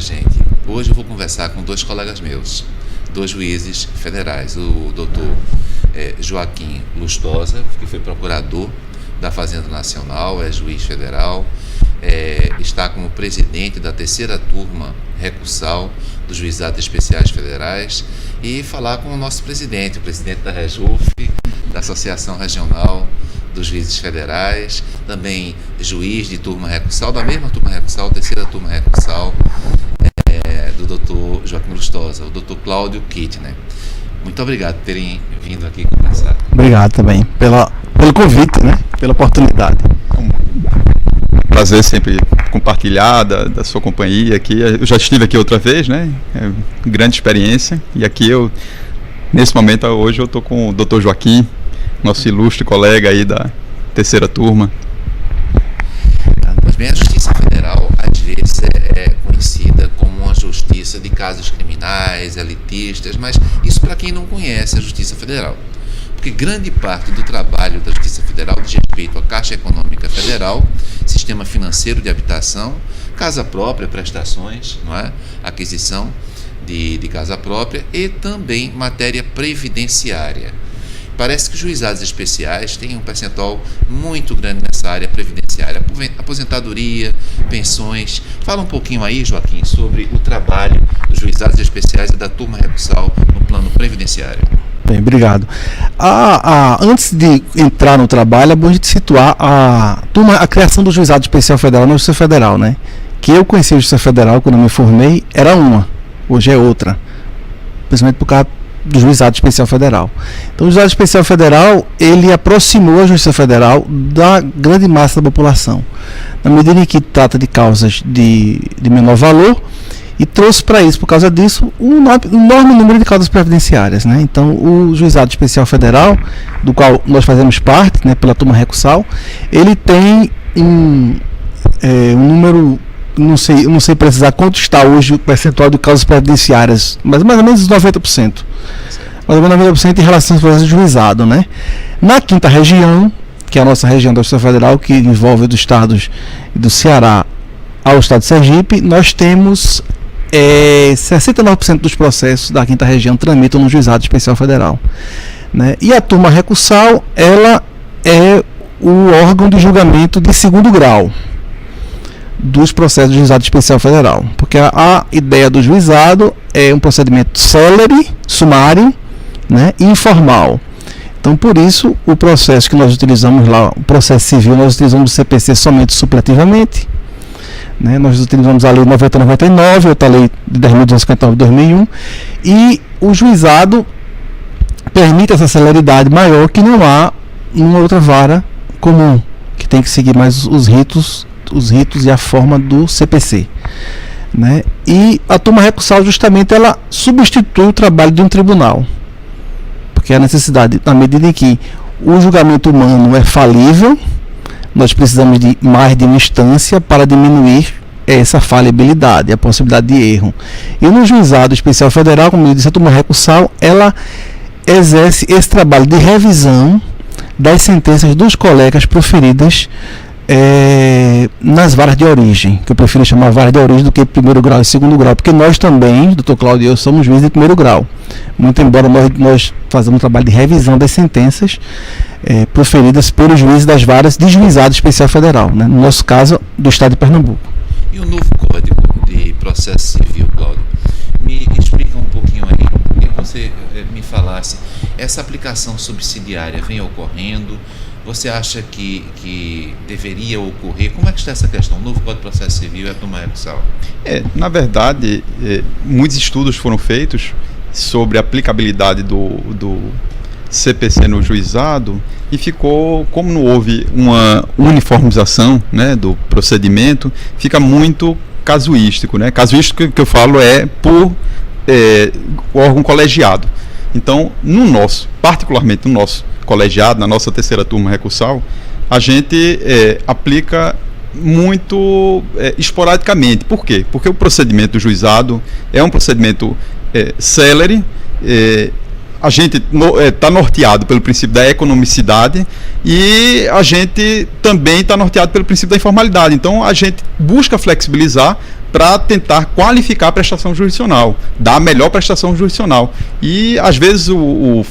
Olha, gente, hoje eu vou conversar com dois colegas meus, dois juízes federais, o doutor Joaquim Lustosa, que foi procurador da Fazenda Nacional, é juiz federal, está como presidente da terceira turma recursal dos Juizados Especiais Federais, e falar com o nosso presidente, o presidente da REJUF, da Associação Regional dos Juízes Federais, também juiz de turma recursal, da mesma turma recursal, terceira turma recursal, do doutor Joaquim Lustosa, o doutor Cláudio Kittner. Muito obrigado por terem vindo aqui conversar. Obrigado também pelo convite, né? Pela oportunidade. Prazer sempre compartilhar da sua companhia aqui. Eu já estive aqui outra vez, né? Grande experiência. E aqui nesse momento, hoje eu estou com o doutor Joaquim, nosso ilustre colega aí da terceira turma. Pois bem, a Justiça Federal às vezes é conhecida como uma justiça de casos criminais, elitistas, mas isso para quem não conhece a Justiça Federal. Porque grande parte do trabalho da Justiça Federal diz respeito à Caixa Econômica Federal, Sistema Financeiro de Habitação, casa própria, prestações, não é? Aquisição de casa própria e também matéria previdenciária. Parece que os juizados especiais têm um percentual muito grande nessa área previdenciária, aposentadoria, pensões. Fala um pouquinho aí, Joaquim, sobre o trabalho dos juizados especiais e da turma recursal no plano previdenciário. Bem, obrigado. Antes de entrar no trabalho, é bom a gente situar a criação do Juizado Especial Federal na Justiça Federal, né? Que eu conheci a Justiça Federal quando eu me formei, era uma, hoje é outra, principalmente por causa do Juizado Especial Federal. Então, o Juizado Especial Federal, ele aproximou a Justiça Federal da grande massa da população, na medida em que trata de causas de menor valor, e trouxe para isso, por causa disso, um enorme número de causas previdenciárias, né? Então, o Juizado Especial Federal, do qual nós fazemos parte, né, pela turma recursal, ele tem um número, não sei precisar quanto está hoje o percentual de causas previdenciárias, mas mais ou menos 90%. Mais ou menos 90% em relação aos processos de juizado, né? Na quinta região, que é a nossa região da Justiça Federal, que envolve os estados do Ceará ao estado de Sergipe, nós temos 69% dos processos da quinta região tramitam no Juizado Especial Federal, né? E a turma recursal, ela é o órgão de julgamento de segundo grau dos processos do Juizado Especial Federal, porque a ideia do juizado é um procedimento célere, sumário, né, e informal. Então, por isso, o processo que nós utilizamos lá, o processo civil, nós utilizamos o CPC somente supletivamente, né? Nós utilizamos a lei 9099, outra lei de 10.259 de 2001, e o juizado permite essa celeridade maior que não há em uma outra vara comum, que tem que seguir mais os ritos e a forma do CPC, né? E a turma recursal, justamente, ela substitui o trabalho de um tribunal, porque a necessidade, na medida em que o julgamento humano é falível, nós precisamos de mais de uma instância para diminuir essa falibilidade, a possibilidade de erro. E no Juizado Especial Federal, como eu disse, a turma recursal, ela exerce esse trabalho de revisão das sentenças dos colegas proferidas nas varas de origem, que eu prefiro chamar vara de origem do que primeiro grau e segundo grau, porque nós também, doutor Cláudio e eu, somos juízes de primeiro grau, muito embora nós fazemos um trabalho de revisão das sentenças proferidas pelos juízes das varas de Juizado Especial Federal, né? No nosso caso, do estado de Pernambuco. E o novo Código de Processo Civil, Cláudio, me explica um pouquinho aí, que você me falasse, essa aplicação subsidiária vem ocorrendo? Você acha que deveria ocorrer? Como é que está essa questão? O novo Código de Processo Civil e a turma recursal? Na verdade, muitos estudos foram feitos sobre a aplicabilidade do CPC no juizado, e ficou, como não houve uma uniformização, né, do procedimento, fica muito casuístico, né? Casuístico que eu falo é por órgão colegiado. Então, particularmente no nosso colegiado, na nossa terceira turma recursal, a gente aplica muito esporadicamente. Por quê? Porque o procedimento do juizado é um procedimento célere, a gente está norteado pelo princípio da economicidade e a gente também está norteado pelo princípio da informalidade. Então, a gente busca flexibilizar para tentar qualificar a prestação jurisdicional, dar a melhor prestação jurisdicional. E, às vezes, o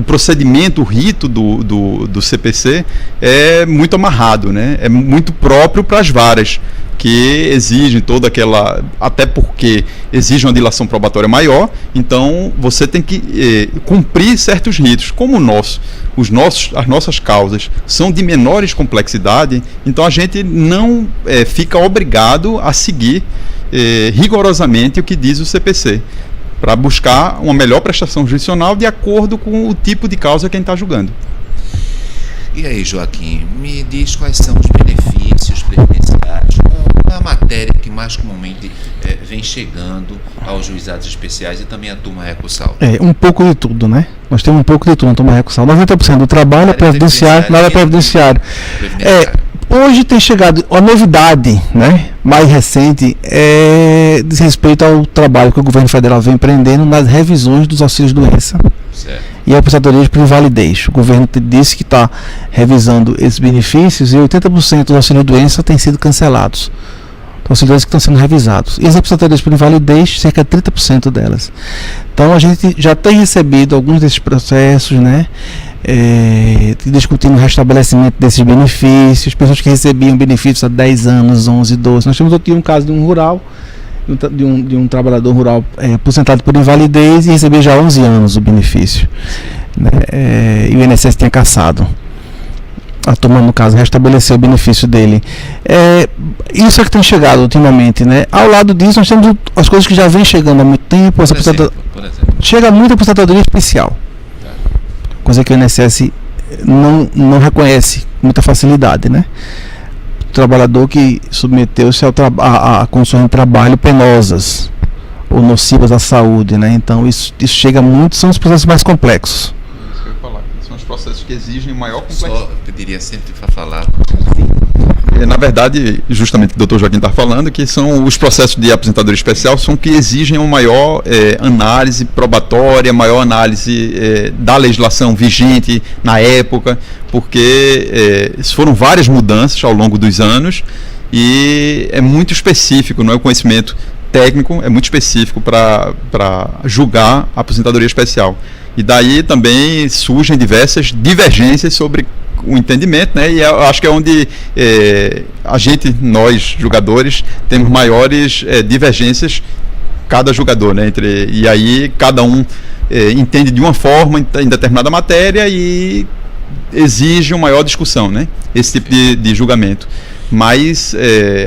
procedimento, o rito do CPC é muito amarrado, né? É muito próprio para as varas, que exigem toda aquela... Até porque exige uma dilação probatória maior, então você tem que cumprir certos ritos. Como as nossas causas são de menores complexidade, então a gente não fica obrigado a seguir rigorosamente o que diz o CPC, para buscar uma melhor prestação jurisdicional de acordo com o tipo de causa que a gente está julgando. E aí, Joaquim, me diz quais são os benefícios previdenciários, qual a matéria que mais comumente vem chegando aos juizados especiais e também à turma recursal? Um pouco de tudo, né? Nós temos um pouco de tudo na turma recursal. 90% do trabalho é previdenciário, nada é previdenciário. Hoje tem chegado a novidade, né, mais recente, diz respeito ao trabalho que o governo federal vem empreendendo nas revisões dos auxílios-doença e aposentadorias por invalidez. O governo disse que está revisando esses benefícios e 80% dos auxílios-doença têm sido cancelados. Então, auxílios que estão sendo revisados. E as aposentadorias por invalidez, cerca de 30% delas. Então, a gente já tem recebido alguns desses processos, né? Discutindo o restabelecimento desses benefícios, pessoas que recebiam benefícios há 10 anos, 11, 12. Nós temos aqui um caso de um rural, de um trabalhador rural aposentado por invalidez e recebia já há 11 anos o benefício, né? E o INSS tinha cassado. A turma, no caso, restabeleceu o benefício dele. Isso é que tem chegado ultimamente, né? Ao lado disso, nós temos as coisas que já vêm chegando há muito tempo. Por exemplo. Chega muita aposentadoria especial, coisa que o INSS não reconhece com muita facilidade, né? O trabalhador que submeteu-se a condições de trabalho penosas ou nocivas à saúde, né? Então isso chega muito, são os processos mais complexos. Isso que eu ia falar, são os processos que exigem maior complexidade. Só pediria sempre para falar. Na verdade, justamente o que o Dr. Joaquim está falando, que são os processos de aposentadoria especial são que exigem uma maior análise probatória, maior análise da legislação vigente na época, porque foram várias mudanças ao longo dos anos e é muito específico, não é o conhecimento técnico, é muito específico para julgar a aposentadoria especial. E daí também surgem diversas divergências sobre o entendimento, né? E eu acho que é onde nós, julgadores, temos maiores divergências, cada julgador, né? E aí cada um entende de uma forma em determinada matéria e exige uma maior discussão, né? Esse tipo de julgamento. Mas,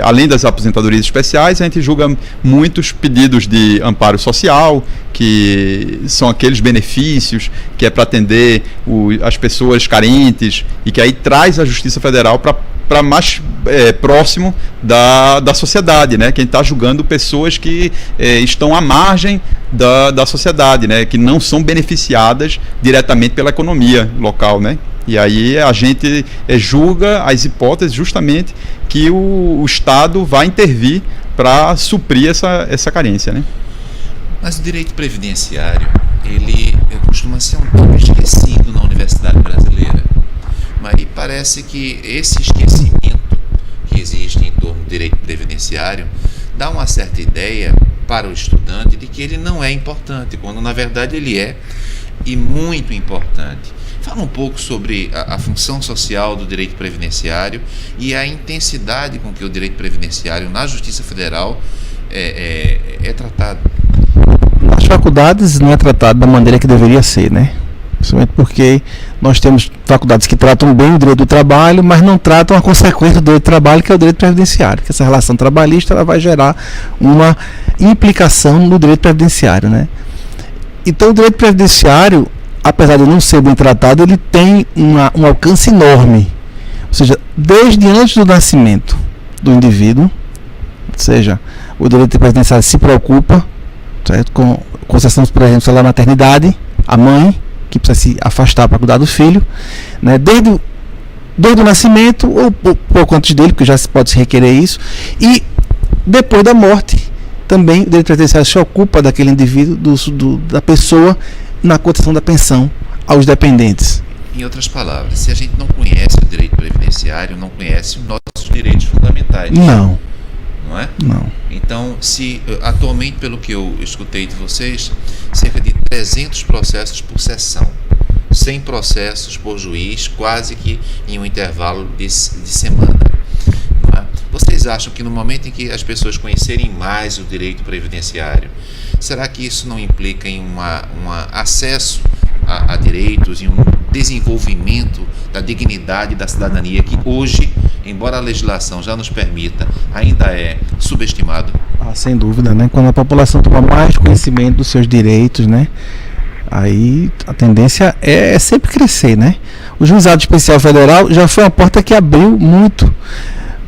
além das aposentadorias especiais, a gente julga muitos pedidos de amparo social, que são aqueles benefícios que é para atender as pessoas carentes e que aí traz a Justiça Federal para mais próximo da sociedade, né? Quem está julgando pessoas que estão à margem da sociedade, né? Que não são beneficiadas diretamente pela economia local, né? E aí a gente julga as hipóteses justamente que o Estado vai intervir para suprir essa carência, né? Mas o direito previdenciário, ele costuma ser um pouco esquecido na universidade brasileira. Mas parece que esse esquecimento que existe em torno do direito previdenciário dá uma certa ideia para o estudante de que ele não é importante, quando na verdade ele é, e muito importante. Fala um pouco sobre a função social do direito previdenciário e a intensidade com que o direito previdenciário na Justiça Federal é tratado. Nas faculdades não é tratado da maneira que deveria ser, né? Principalmente porque nós temos faculdades que tratam bem o direito do trabalho, mas não tratam a consequência do direito do trabalho, que é o direito previdenciário, que essa relação trabalhista ela vai gerar uma implicação no direito previdenciário, né? Então o direito previdenciário, apesar de não ser bem tratado, ele tem um alcance enorme. Ou seja, desde antes do nascimento do indivíduo, ou seja, o direito previdenciário se preocupa, certo? Com concessão, por exemplo, da maternidade, a mãe, que precisa se afastar para cuidar do filho, né? Desde o nascimento, ou pouco antes dele, porque já se pode se requerer isso, e depois da morte, também o direito previdenciário se ocupa daquele indivíduo, da pessoa, na cotação da pensão aos dependentes. Em outras palavras, se a gente não conhece o direito previdenciário, não conhece os nossos direitos fundamentais. Não. Não é? Não. Então, se atualmente, pelo que eu escutei de vocês, cerca de 300 processos por sessão, 100 processos por juiz, quase que em um intervalo de semana. Não é? Vocês acham que no momento em que as pessoas conhecerem mais o direito previdenciário, será que isso não implica em um acesso a direitos e um desenvolvimento da dignidade da cidadania que hoje, embora a legislação já nos permita, ainda é subestimado? Sem dúvida, né? Quando a população toma mais conhecimento dos seus direitos, né? Aí a tendência é sempre crescer, né? O Juizado Especial Federal já foi uma porta que abriu muito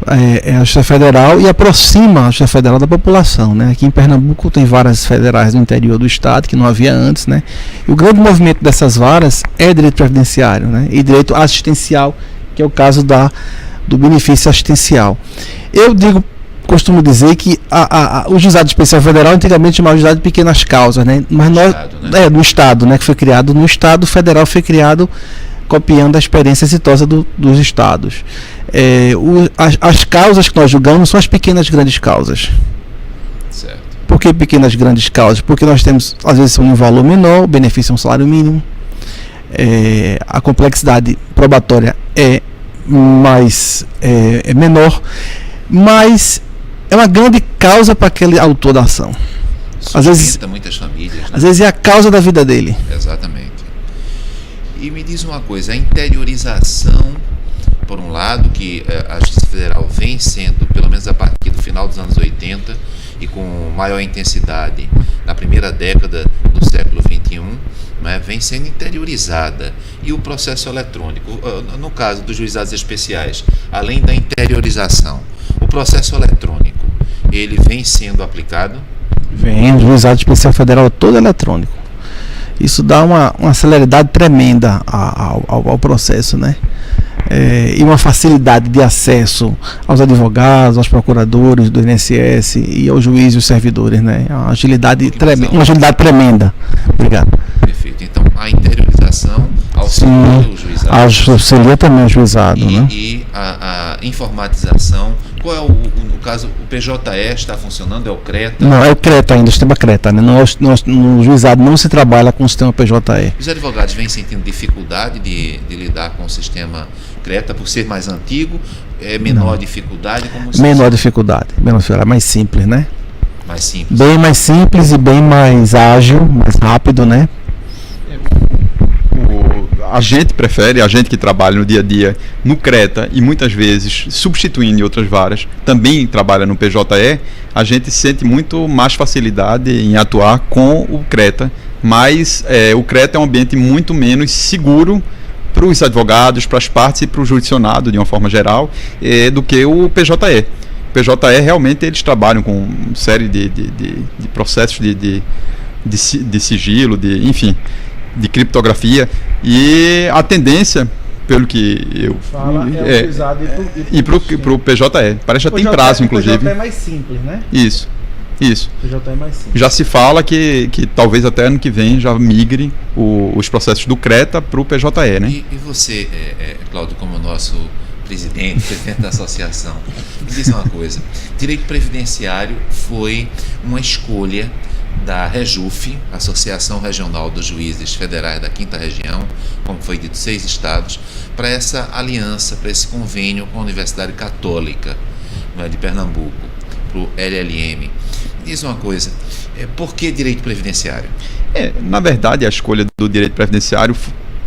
a Justiça Federal e aproxima a Justiça Federal da população, né? Aqui em Pernambuco tem varas federais no interior do estado que não havia antes, né? E o grande movimento dessas varas é direito previdenciário, né? E direito assistencial, que é o caso do benefício assistencial. Costumo dizer que o Juizado Especial Federal antigamente chamava Juizado de Pequenas Causas, né? Mas do Estado, né? Que foi criado no Estado, o Federal foi criado copiando a experiência exitosa dos estados. As causas que nós julgamos são as pequenas grandes causas. Certo. Por que pequenas grandes causas? Porque nós temos, às vezes, um valor menor, o benefício é um salário mínimo, a complexidade probatória é menor, mas é uma grande causa para aquele autor da ação. Às vezes, muitas famílias, né? Às vezes é a causa da vida dele. Exatamente. E me diz uma coisa, a interiorização, por um lado, que a Justiça Federal vem sendo, pelo menos a partir do final dos anos 80 e com maior intensidade na primeira década do século XXI, né, vem sendo interiorizada. E o processo eletrônico, no caso dos juizados especiais, além da interiorização, o processo eletrônico, ele vem sendo aplicado? Vem, o Juizado Especial Federal é todo eletrônico. Isso dá uma celeridade tremenda ao processo, né? E uma facilidade de acesso aos advogados, aos procuradores do INSS e aos juízes e os servidores, né? Uma agilidade tremenda. Obrigado. Perfeito. Então, a interiorização auxilia o juizado. Auxilia também o juizado, né? E a informatização. Qual é no caso, o PJE está funcionando? É o CRETA? Não, é o CRETA ainda, o sistema CRETA, né? No juizado não se trabalha com o sistema PJE. Os advogados vêm sentindo dificuldade de lidar com o sistema CRETA por ser mais antigo? É menor dificuldade? Menor dificuldade, mais simples, né? Mais simples. Bem mais simples e bem mais ágil, mais rápido, né? A gente que trabalha no dia a dia no CRETA e muitas vezes substituindo em outras varas, também trabalha no PJE, a gente sente muito mais facilidade em atuar com o CRETA, mas o CRETA é um ambiente muito menos seguro para os advogados, para as partes e para o jurisdicionado de uma forma geral, do que o PJE. O PJE realmente eles trabalham com uma série de processos de sigilo, enfim, de criptografia, e a tendência, pelo que eu falo, e para o PJE. Parece que já tem prazo, inclusive. O PJE é mais simples, né? Isso. O PJE é mais simples. Já se fala que talvez até ano que vem já migre os processos do CRETA para o PJE, né? E você, Cláudio, como nosso presidente da associação, me diz uma coisa: direito previdenciário foi uma escolha da REJUF, Associação Regional dos Juízes Federais da 5ª Região, como foi dito, 6 estados, para essa aliança, para esse convênio com a Universidade Católica, de Pernambuco, para o LLM. Me diz uma coisa, por que direito previdenciário? Na verdade, a escolha do direito previdenciário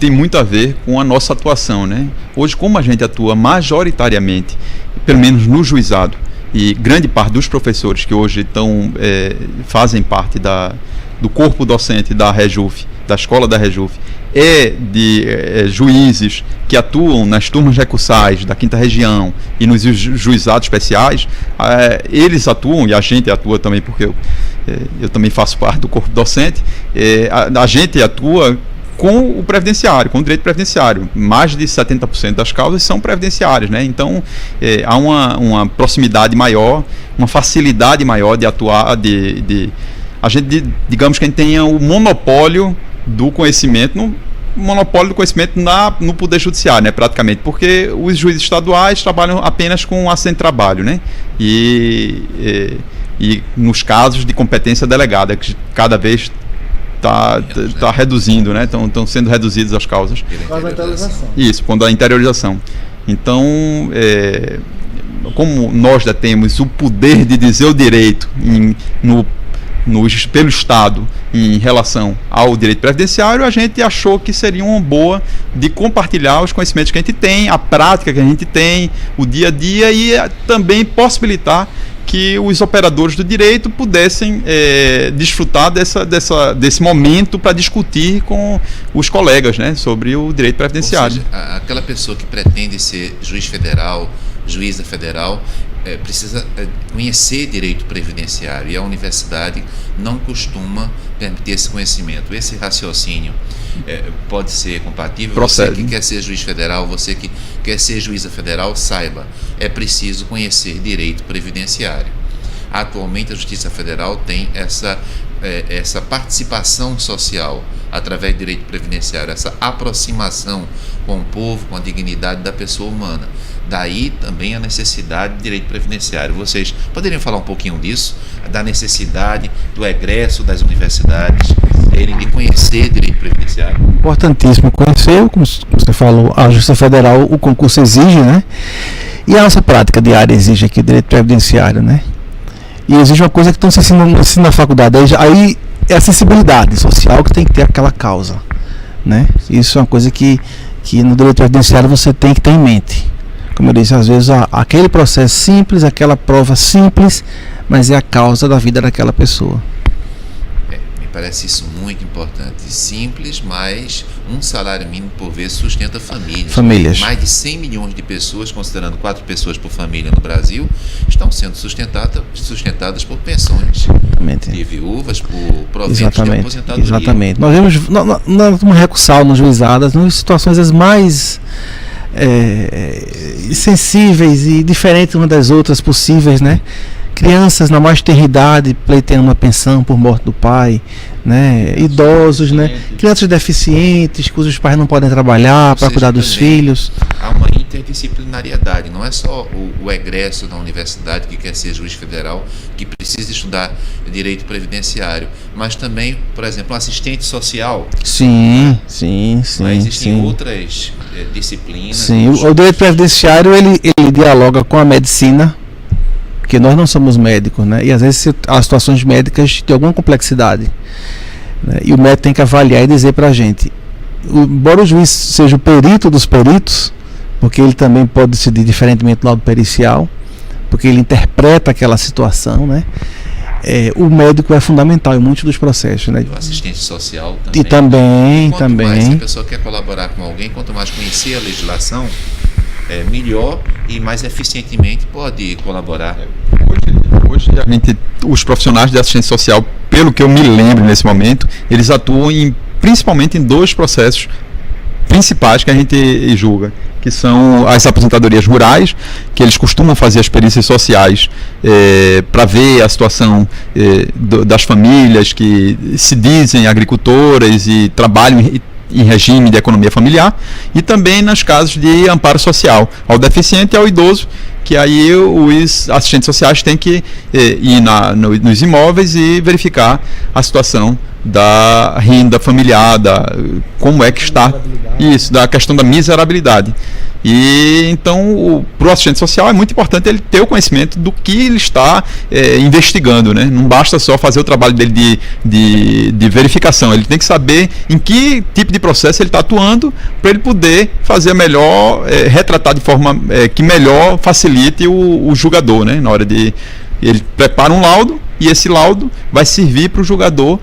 tem muito a ver com a nossa atuação, né? Hoje, como a gente atua majoritariamente, pelo menos no juizado, e grande parte dos professores que hoje fazem parte do corpo docente da REJUF, da escola da REJUF, de juízes que atuam nas turmas recursais da 5ª Região e nos juizados especiais, eles atuam, e a gente atua também, porque eu também faço parte do corpo docente, a gente atua com o previdenciário, com o direito previdenciário. Mais de 70% das causas são previdenciárias, né? Então, há uma proximidade maior, uma facilidade maior de atuar, a gente, digamos que a gente tenha o monopólio do conhecimento, monopólio do conhecimento no Poder Judiciário, né, praticamente, porque os juízes estaduais trabalham apenas com acidente de trabalho, né, e nos casos de competência delegada, que cada vez está reduzindo, né, estão sendo reduzidas as causas. Causa da interiorização. Isso, quando a interiorização. Então, como nós já temos o poder de dizer o direito pelo Estado em relação ao direito previdenciário, a gente achou que seria uma boa de compartilhar os conhecimentos que a gente tem, a prática que a gente tem, o dia a dia, e também possibilitar que os operadores do direito pudessem desfrutar desse momento para discutir com os colegas, né, sobre o direito previdenciário. Ou seja, aquela pessoa que pretende ser juiz federal, juíza federal, precisa conhecer direito previdenciário, e a universidade não costuma permitir esse conhecimento. Esse raciocínio pode ser compatível. Procede. Você que quer ser juiz federal, você que quer ser juíza federal, saiba, é preciso conhecer direito previdenciário. Atualmente a Justiça Federal tem essa participação social através do direito previdenciário, essa aproximação com o povo, com a dignidade da pessoa humana. Daí também a necessidade de direito previdenciário. Vocês poderiam falar um pouquinho disso, da necessidade do egresso das universidades de conhecer direito previdenciário? Importantíssimo conhecer, como você falou, a Justiça Federal, o concurso exige, né? E a nossa prática diária exige aqui o direito previdenciário, né? E exige uma coisa que estão se ensinando na faculdade, aí é a sensibilidade social que tem que ter aquela causa, né? Isso é uma coisa que no direito previdenciário você tem que ter em mente. Como eu disse, às vezes aquele processo simples, aquela prova simples, mas é a causa da vida daquela pessoa. Me parece isso muito importante. Simples, mas um salário mínimo por vez sustenta famílias. Mais de 100 milhões de pessoas, considerando 4 pessoas por família no Brasil, estão sendo sustentadas por pensões. Exatamente. De viúvas, por proventos de aposentadoria. Exatamente. Nós vemos na recursal, nos juizadas, nas situações as mais sensíveis e diferentes umas das outras possíveis, né? Crianças na mais tenra idade pleiteando uma pensão por morte do pai, né? Idosos, né? Crianças deficientes cujos pais não podem trabalhar para cuidar dos filhos. Há uma interdisciplinariedade, não é só o egresso da universidade que quer ser juiz federal, que precisa estudar direito previdenciário, mas também, por exemplo, um assistente social. Sim. Mas existem outras disciplinas. Sim, o direito previdenciário ele dialoga com a medicina, porque nós não somos médicos, né? E às vezes há situações médicas de alguma complexidade, né? E o médico tem que avaliar e dizer para a gente, embora o juiz seja o perito dos peritos, porque ele também pode decidir diferentemente do lado pericial, porque ele interpreta aquela situação, né? O médico é fundamental em muitos dos processos, né? E o assistente social também. E também. Quanto mais a pessoa quer colaborar com alguém, quanto mais conhecer a legislação, melhor e mais eficientemente pode colaborar. Hoje os profissionais de assistência social, pelo que eu me lembro nesse momento, eles atuam principalmente em 2 processos principais que a gente julga, que são as aposentadorias rurais, que eles costumam fazer as perícias sociais para ver a situação das famílias que se dizem agricultoras e trabalham em regime de economia familiar, e também nas casas de amparo social ao deficiente e ao idoso, que aí os assistentes sociais têm que ir nos imóveis e verificar a situação da renda familiar, como é que está isso, da questão da miserabilidade. E então para o assistente social é muito importante ele ter o conhecimento do que ele está investigando, né? Não basta só fazer o trabalho dele de verificação, ele tem que saber em que tipo de processo ele está atuando para ele poder fazer melhor, retratar de forma que melhor facilite o julgador, né? Na hora de ele prepara um laudo, e esse laudo vai servir para o julgador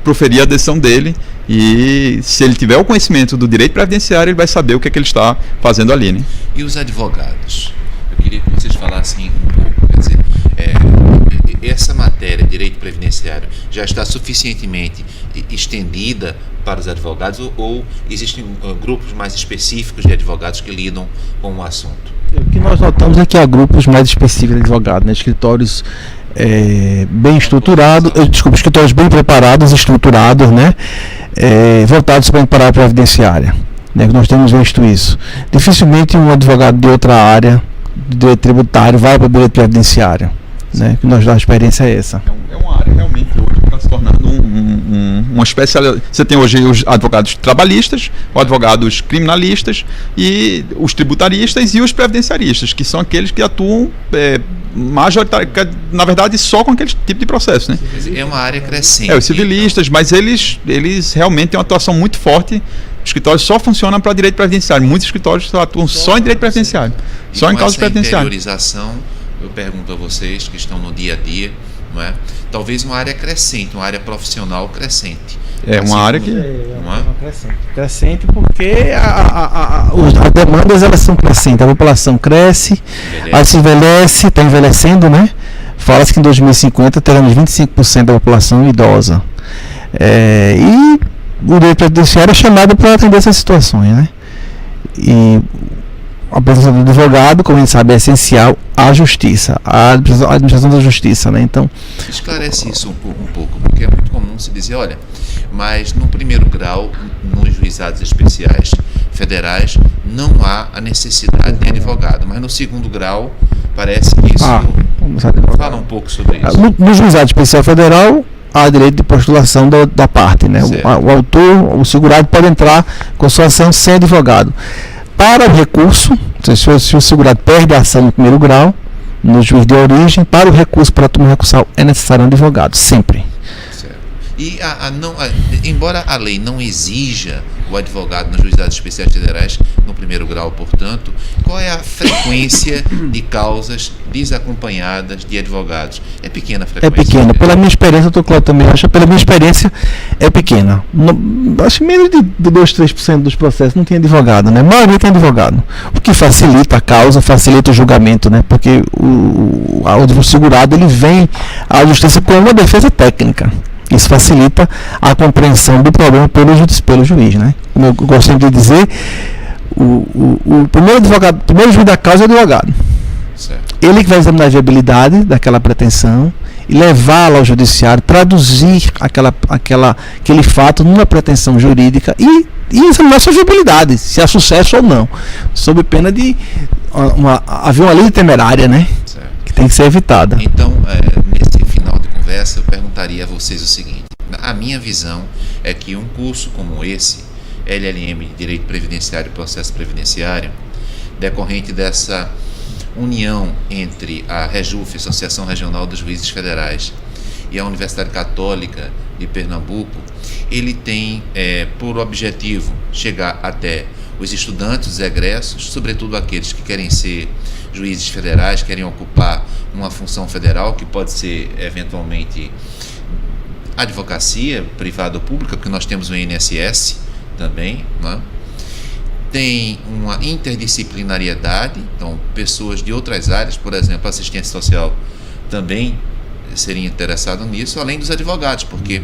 proferir a decisão dele, e se ele tiver o conhecimento do direito previdenciário, ele vai saber o que é que ele está fazendo ali, né? E os advogados? Eu queria que vocês falassem um pouco, quer dizer, essa matéria, direito previdenciário, já está suficientemente estendida para os advogados, ou existem grupos mais específicos de advogados que lidam com o assunto? O que nós notamos é que há grupos mais específicos de advogados, né? Escritórios bem estruturados, escritórios bem preparados, estruturados, né? voltados para a área previdenciária, né, que nós temos visto isso. Dificilmente um advogado de outra área, de direito tributário, vai para o direito previdenciário, né, que nós, a experiência é essa. É uma área realmente hoje que está se tornando uma especialidade. Você tem hoje os advogados trabalhistas, os advogados criminalistas e os tributaristas e os previdenciaristas, que são aqueles que atuam majoritariamente, na verdade, só com aquele tipo de processo, né? É uma área crescente. Os civilistas, então. Mas eles realmente têm uma atuação muito forte. Os escritórios só funcionam para direito previdenciário. Muitos escritórios atuam só em direito previdenciário, só em causas previdenciárias. Interiorização, eu pergunto a vocês que estão no dia a dia, não é? Talvez uma área crescente, uma área profissional crescente. É uma área que... Não é? Crescente porque as demandas elas são crescentes, a população cresce, ela se envelhece, está envelhecendo, né? Fala-se que em 2050 teremos 25% da população idosa. E o direito previdenciário é chamado para atender essas situações, né? E a presença do advogado, como a gente sabe, é essencial à justiça, à administração da justiça, né? Então, esclarece isso um pouco, porque é muito comum se dizer, olha, mas no primeiro grau, nos juizados especiais federais, não há a necessidade de advogado, mas no segundo grau parece que isso... Fala um pouco sobre isso. No juizado especial federal, há direito de postulação da parte, né? O autor, o segurado pode entrar com sua ação sem advogado. Para o recurso, se o segurado perde a ação no primeiro grau, no juiz de origem, para o recurso, para a turma recursal, é necessário um advogado, sempre. Certo. E embora a lei não exija o advogado nos juizados especiais federais, no primeiro grau, portanto, qual é a frequência de causas desacompanhadas de advogados? É pequena a frequência? É pequena. Pela minha experiência, o Dr. Cláudio também acha, pela minha experiência, é pequena. Acho menos de 2, 3% dos processos não tem advogado, né? A maioria tem advogado. O que facilita a causa, facilita o julgamento, né? Porque o segurado ele vem à justiça com uma defesa técnica. Isso facilita a compreensão do problema pelo juiz, né? Como eu gosto sempre de dizer, o primeiro juiz da causa é o advogado. Certo. Ele que vai examinar a viabilidade daquela pretensão e levá-la ao judiciário, traduzir aquele fato numa pretensão jurídica e examinar sua viabilidade, se há sucesso ou não, sob pena de haver uma lei temerária, né? Certo. Que tem que ser evitada. Então, nesse final de conversa, eu perguntaria a vocês o seguinte: a minha visão é que um curso como esse, LLM de Direito Previdenciário e Processo Previdenciário, decorrente dessa união entre a REJUF, Associação Regional dos Juízes Federais, e a Universidade Católica de Pernambuco, ele tem por objetivo chegar até os estudantes, os egressos, sobretudo aqueles que querem ser juízes federais, querem ocupar uma função federal, que pode ser eventualmente advocacia privada ou pública, porque nós temos o INSS também, né? Tem uma interdisciplinariedade, então pessoas de outras áreas, por exemplo, assistência social, também seriam interessadas nisso, além dos advogados, porque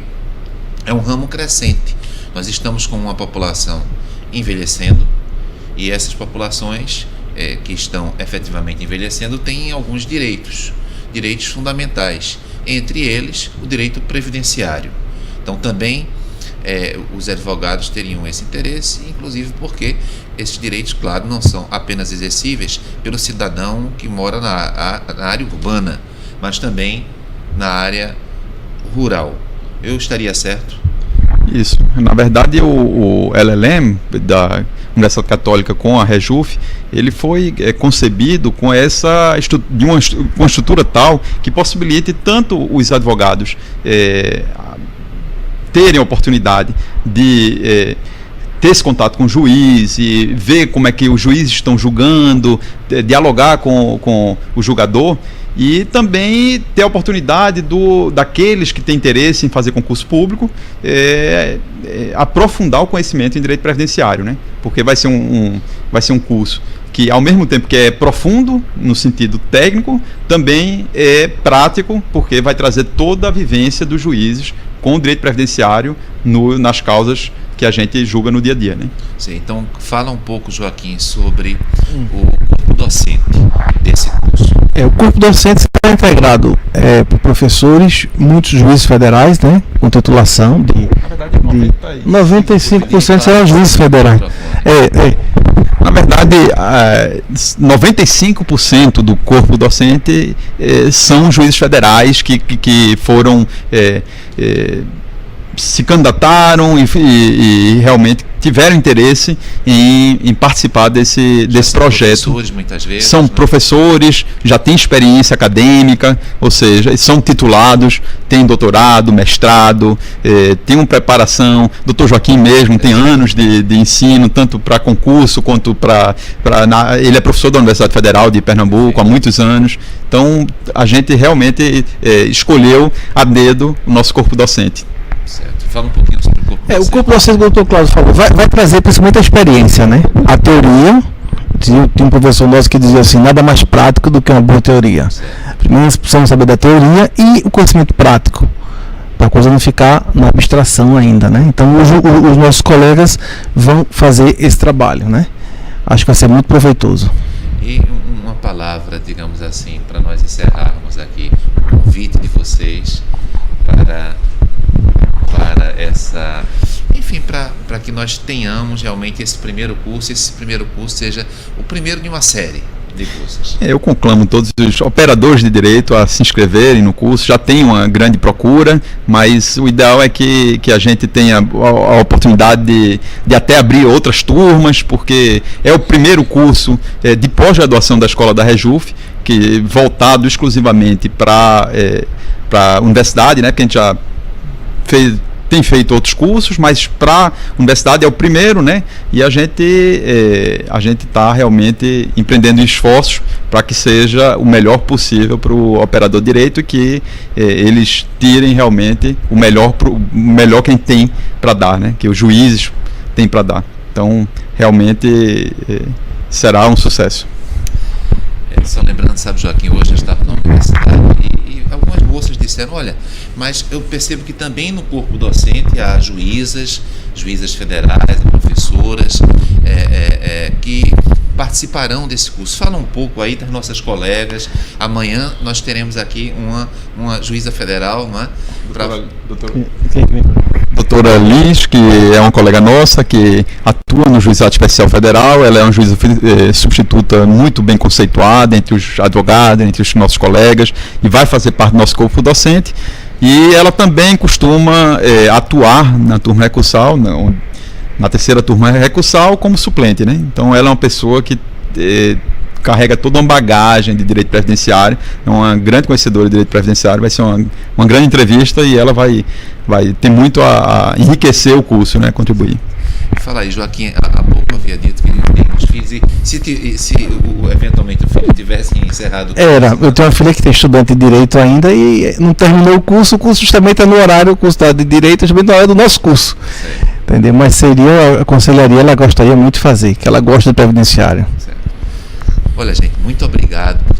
é um ramo crescente. Nós estamos com uma população envelhecendo e essas populações que estão efetivamente envelhecendo têm alguns direitos fundamentais, entre eles o direito previdenciário. Então também os advogados teriam esse interesse, inclusive porque esses direitos, claro, não são apenas exercíveis pelo cidadão que mora na área urbana, mas também na área rural. Eu estaria certo? Isso. Na verdade, o LLM da Universidade Católica com a REJUF, ele foi concebido com uma estrutura tal que possibilite tanto os advogados terem a oportunidade de ter esse contato com o juiz e ver como é que os juízes estão julgando, dialogar com o julgador, e também ter a oportunidade daqueles que têm interesse em fazer concurso público aprofundar o conhecimento em direito previdenciário, né? Porque vai ser um curso que, ao mesmo tempo que é profundo no sentido técnico, também é prático, porque vai trazer toda a vivência dos juízes com o direito previdenciário nas causas que a gente julga no dia a dia, né? Sim, então fala um pouco, Joaquim, sobre o corpo docente desse curso. O corpo docente está integrado por professores, muitos juízes federais, né, com titulação de 95% serão juízes federais. Na verdade, 95% do corpo docente são juízes federais que foram se candidataram e realmente tiveram interesse em participar desse projeto. Professores, muitas vezes, são professores, já têm experiência acadêmica, ou seja, são titulados, têm doutorado, mestrado, têm uma preparação. Dr. Joaquim mesmo tem anos de ensino, tanto para concurso quanto ele é professor da Universidade Federal de Pernambuco há muitos anos. Então, a gente realmente escolheu a dedo o nosso corpo docente. Certo. Fala um pouquinho sobre o corpo docente. O corpo docente, como o Dr. Cláudio falou, vai trazer principalmente a experiência, né? A teoria. Tinha um professor nosso que dizia assim: nada mais prático do que uma boa teoria. Certo. Primeiro nós precisamos saber da teoria e o conhecimento prático, para a coisa não ficar na abstração ainda, né? Então os nossos colegas vão fazer esse trabalho, né? Acho que vai ser muito proveitoso. E uma palavra, digamos assim, para nós encerrarmos aqui, um convite de vocês para essa, enfim, para que nós tenhamos realmente esse primeiro curso seja o primeiro de uma série de cursos. Eu conclamo todos os operadores de direito a se inscreverem no curso. Já tem uma grande procura, mas o ideal é que a gente tenha a oportunidade de até abrir outras turmas, porque é o primeiro curso de pós-graduação da Escola da Rejuf, que voltado exclusivamente para a universidade, né? Porque a gente já tem feito outros cursos, mas para a universidade é o primeiro, né? E a gente está realmente empreendendo esforços para que seja o melhor possível para o operador de direito e que eles tirem realmente o melhor que tem para dar, né? Que os juízes têm para dar. Então, realmente será um sucesso. Só lembrando, sabe, Joaquim, hoje eu estava na universidade e algumas moças disseram: olha, mas eu percebo que também no corpo docente há juízas federais, professoras que participarão desse curso. Fala um pouco aí das nossas colegas. Amanhã nós teremos aqui uma juíza federal, não é? Doutora Liz, que é uma colega nossa, que atua no Juizado Especial Federal. Ela é uma juíza substituta muito bem conceituada entre os advogados, entre os nossos colegas, e vai fazer parte do nosso corpo docente. E ela também costuma atuar na turma recursal, na terceira turma recursal, como suplente, né? Então ela é uma pessoa que carrega toda uma bagagem de direito previdenciário, é uma grande conhecedora de direito previdenciário. Vai ser uma grande entrevista e ela vai ter muito a enriquecer o curso, né? Contribuir. Fala aí, Joaquim, há pouco havia dito que tem uns filhos, e se eventualmente o filho tivesse encerrado o curso... Eu tenho uma filha que tem estudante de Direito ainda e não terminou o curso justamente é no horário, o curso de Direito é justamente no horário do nosso curso. Certo. Entendeu? Mas seria, aconselharia, ela gostaria muito de fazer, que ela gosta de previdenciário. Certo. Olha, gente, muito obrigado por